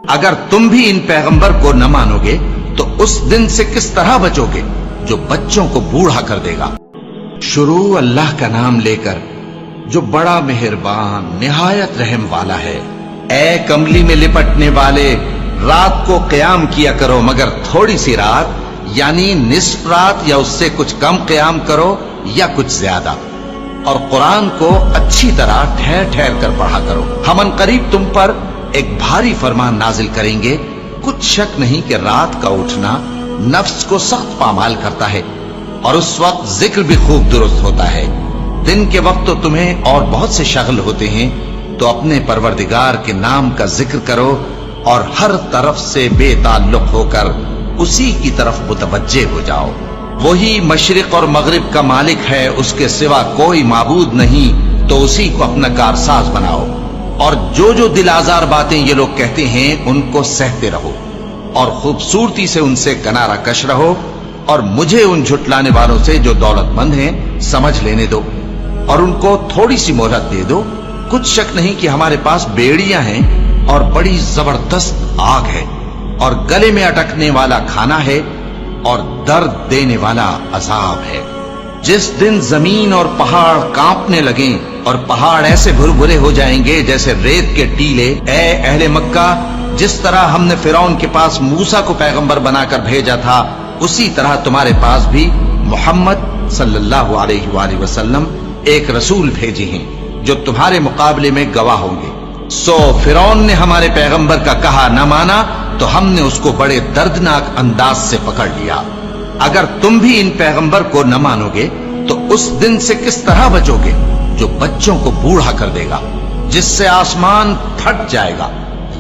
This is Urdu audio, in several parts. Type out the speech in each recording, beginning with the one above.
اگر تم بھی ان پیغمبر کو نہ مانوگے تو اس دن سے کس طرح بچوگے جو بچوں کو بوڑھا کر دے گا۔ شروع اللہ کا نام لے کر جو بڑا مہربان نہایت رحم والا ہے۔ اے کملی میں لپٹنے والے، رات کو قیام کیا کرو مگر تھوڑی سی رات، یعنی نصف رات یا اس سے کچھ کم قیام کرو یا کچھ زیادہ، اور قرآن کو اچھی طرح ٹھہر ٹھہر کر پڑھا کرو۔ ہم ان قریب تم پر ایک بھاری فرمان نازل کریں گے، کچھ شک نہیں کہ رات کا اٹھنا نفس کو سخت پامال کرتا ہے، اور اس وقت ذکر بھی خوب درست ہوتا ہے۔ دن کے وقت تو تمہیں اور بہت سے شغل ہوتے ہیں، تو اپنے پروردگار کے نام کا ذکر کرو اور ہر طرف سے بے تعلق ہو کر اسی کی طرف متوجہ ہو جاؤ۔ وہی مشرق اور مغرب کا مالک ہے، اس کے سوا کوئی معبود نہیں، تو اسی کو اپنا کارساز بناؤ۔ اور جو دل آزار باتیں یہ لوگ کہتے ہیں ان کو سہتے رہو، اور خوبصورتی سے ان سے کنارہ کش رہو، اور مجھے ان جھٹلانے والوں سے جو دولت مند ہیں سمجھ لینے دو، اور ان کو تھوڑی سی مہلت دے دو۔ کچھ شک نہیں کہ ہمارے پاس بیڑیاں ہیں اور بڑی زبردست آگ ہے، اور گلے میں اٹکنے والا کھانا ہے، اور درد دینے والا عذاب ہے۔ جس دن زمین اور پہاڑ کانپنے لگیں اور پہاڑ ایسے بھربھرے ہو جائیں گے جیسے ریت کے ٹیلے، اے اہل مکہ، جس طرح ہم نے فرعون کے پاس موسیٰ کو پیغمبر بنا کر بھیجا تھا، اسی طرح تمہارے پاس بھی محمد صلی اللہ علیہ وآلہ وسلم ایک رسول بھیجے ہیں جو تمہارے مقابلے میں گواہ ہوں گے۔ سو فرعون نے ہمارے پیغمبر کا کہا نہ مانا تو ہم نے اس کو بڑے دردناک انداز سے پکڑ لیا۔ اگر تم بھی ان پیغمبر کو نہ مانوگے تو اس دن سے کس طرح بچو گے جو بچوں کو بوڑھا کر دے گا، جس سے آسمان پھٹ جائے گا۔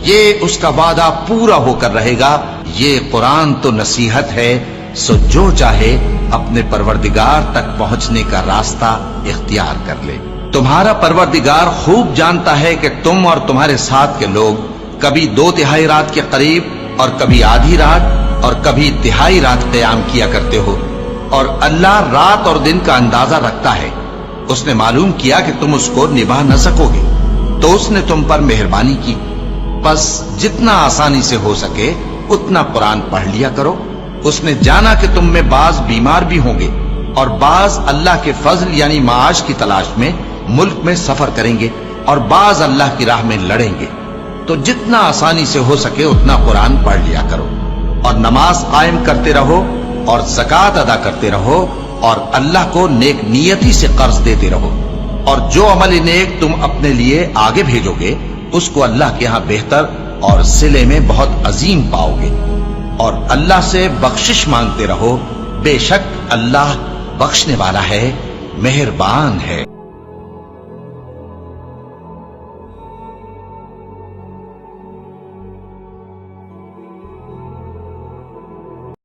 یہ اس کا وعدہ پورا ہو کر رہے گا۔ یہ قرآن تو نصیحت ہے، سو جو چاہے اپنے پروردگار تک پہنچنے کا راستہ اختیار کر لے۔ تمہارا پروردگار خوب جانتا ہے کہ تم اور تمہارے ساتھ کے لوگ کبھی 2/3 رات کے قریب اور کبھی آدھی رات اور کبھی تہائی رات قیام کیا کرتے ہو، اور اللہ رات اور دن کا اندازہ رکھتا ہے۔ اس نے معلوم کیا کہ تم اس کو نبھا نہ سکو گے، تو اس نے تم پر مہربانی کی، بس جتنا آسانی سے ہو سکے اتنا قرآن پڑھ لیا کرو۔ اس نے جانا کہ تم میں بعض بیمار بھی ہوں گے، اور بعض اللہ کے فضل یعنی معاش کی تلاش میں ملک میں سفر کریں گے، اور بعض اللہ کی راہ میں لڑیں گے، تو جتنا آسانی سے ہو سکے اتنا قرآن پڑھ لیا کرو، اور نماز قائم کرتے رہو، اور زکوٰۃ ادا کرتے رہو، اور اللہ کو نیک نیتی سے قرض دیتے رہو، اور جو عمل نیک تم اپنے لیے آگے بھیجو گے اس کو اللہ کے ہاں بہتر اور صلے میں بہت عظیم پاؤ گے، اور اللہ سے بخشش مانگتے رہو، بے شک اللہ بخشنے والا ہے، مہربان ہے۔